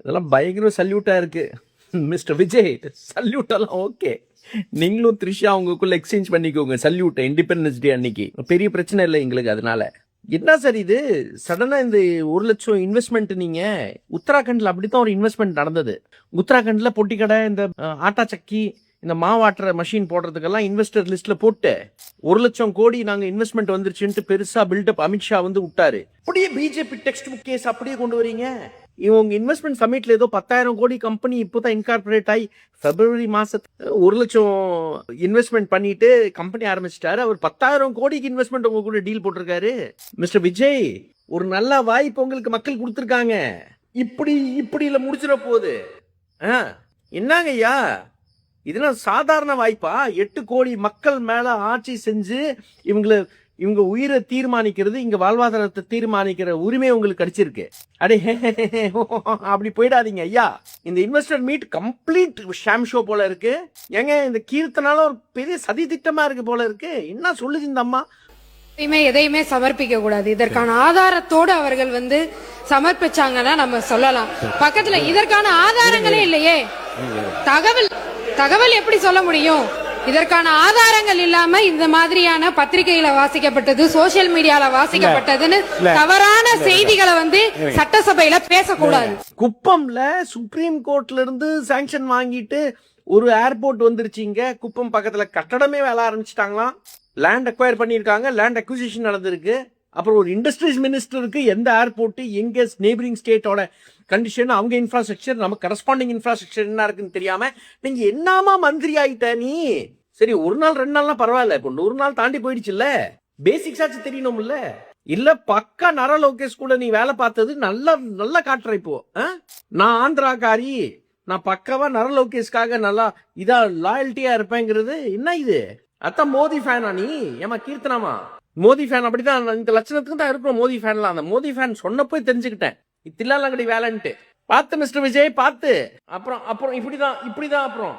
இதெல்லாம் பயங்கர சல்யூட்டா இருக்கு மிஸ்டர் விஜய். சல்யூட் எல்லாம் ஓகே, நீங்களும் த்ரிஷா உங்களுக்குள்ள எக்ஸ்சேஞ்ச் பண்ணிக்கோங்க சல்யூட் இண்டிபெண்டன்ஸ் டே அன்னைக்கு. பெரிய பிரச்சனை இல்லை எங்களுக்கு. அதனால என்ன சார் இது சடனா இந்த 1 லட்சம் இன்வெஸ்ட்மெண்ட்? நீங்க உத்தராகண்ட்ல அப்படித்தான் ஒரு இன்வெஸ்ட்மெண்ட் நடந்தது. உத்தராகண்ட்ல பொட்டி கடை, இந்த ஆட்டா சக்கி, இந்த மாவாட்டுற மஷின் போடுறதுக்கெல்லாம் இன்வெஸ்டர் லிஸ்ட்ல போட்டு 1 லட்சம் கோடி நாங்க இன்வெஸ்ட்மெண்ட் வந்துருச்சுன்னு பெருசா பில்டப் அமித்ஷா விட்டாரு. அப்படியே பிஜேபி டெக்ஸ்ட் புக் கேஸ் அப்படியே கொண்டு வரீங்க. இவங்க இன்வெஸ்ட்மெண்ட் சமிட்ல ஏதோ 10,000 கோடி கம்பெனி இப்போதான் இன்கார்பரேட் ஆகி பிப்ரவரி மாசத்துல 1 லட்சம் இன்வெஸ்ட்மெண்ட் பண்ணிட்டு கம்பெனி ஆரம்பிச்சிட்டாரு. அவர் 10,000 கோடிக்கு இன்வெஸ்ட்மெண்ட் உங்க கூட டீல் போட்டிருக்காரு. மிஸ்டர் விஜய், ஒரு நல்ல வாய்ப்பு உங்களுக்கு மக்கள் கொடுத்துருக்காங்க. இப்படி இல்ல முடிச்சிட போகுது. என்னங்க ஐயா, இதெல்லாம் சாதாரண வாய்ப்பா? 8 கோடி மக்கள் மேல ஆட்சி செஞ்சு இவங்க உயிரை தீர்மானிக்கிறது, இங்க வாழ்வாதாரத்தை தீர்மானிக்கிற உரிமை உங்களுக்கு கிடைச்சிருக்கு. அடே அப்படி போயிடாதீங்க ஐயா. இந்த investor meet complete sham show போல இருக்கு. ஏங்க இந்த கீர்த்தனால ஒரு பெரிய சதி திட்டமா இருக்கு போல இருக்கு. என்ன சொல்லுது இந்த அம்மா? எதையுமே சமர்ப்பிக்க கூடாது. இதற்கான ஆதாரத்தோடு அவர்கள் சமர்ப்பிச்சாங்கன்னா நம்ம சொல்லலாம். பக்கத்துல இதற்கான ஆதாரங்களே இல்லையே. தகவல் எப்படி சொல்ல முடியும்? இதற்கான ஆதாரங்கள் இல்லாம இந்த மாதிரியான பத்திரிகையில வாசிக்கப்பட்டது, சோசியல் மீடியால வாசிக்கப்பட்டதுன்னு தவறான செய்திகளை சட்டசபையில பேசக்கூடாது. குப்பம்ல சுப்ரீம் கோர்ட்ல இருந்து சாங்ஷன் வாங்கிட்டு ஒரு ஏர்போர்ட் வந்துருச்சுங்க. குப்பம் பக்கத்துல கட்டடமே வேலை ஆரம்பிச்சிட்டாங்களாம். லேண்ட் அக்வயர் பண்ணிருக்காங்க, லேண்ட் அக்விசிஷன் நடந்திருக்கு. அப்புறம் ஒரு இண்டஸ்ட்ரீஸ் மினிஸ்டருக்கு எந்த ஏர்போர்ட், எங்க நேபரிங் ஸ்டேட்டோட கண்டிஷன், அவங்க இன்ஃப்ராஸ்ட்ரக்சர், நம்ம கரஸ்பாண்டிங் இன்ஃப்ராஸ்ட்ரக்சர் என்ன இருக்குன்னு தெரியாம நீங்க என்னமா மந்திரி ஆயிட்ட நீ? சரி, 1 நாள் 2 நாள்லாம் பரவாயில்ல, இப்போ 100 நாள் தாண்டி போயிடுச்சுல்ல. பேசிக்ஸ் ஆச்சு தெரியணும்ல. இல்ல பக்கா நர லோகேஷ் கூட நீ வேலை பார்த்தது நல்லா காட்டுற. இப்போ நான் ஆந்திராக்காரி, நான் பக்காவா நர லோகேஷ்காக நல்லா இதா லாயல்ட்டியா இருப்பேங்கிறது என்ன இது? அதான் மோடி ஃபேனா நீ? ஏமா கீர்த்தனாமா மோடி ஃபேன்? அப்படிதான் இந்த லட்சணத்துக்கு தான் இருக்கிறோம் மோடி ஃபேன்லாம். அந்த மோடி ஃபேன் சொன்னப்போ தெரிஞ்சுக்கிட்டேன் இத்தில்லாம் வேலைன்ட்டு. பார்த்து மிஸ்டர் விஜய் பார்த்து. அப்புறம் இப்படிதான் அப்புறம்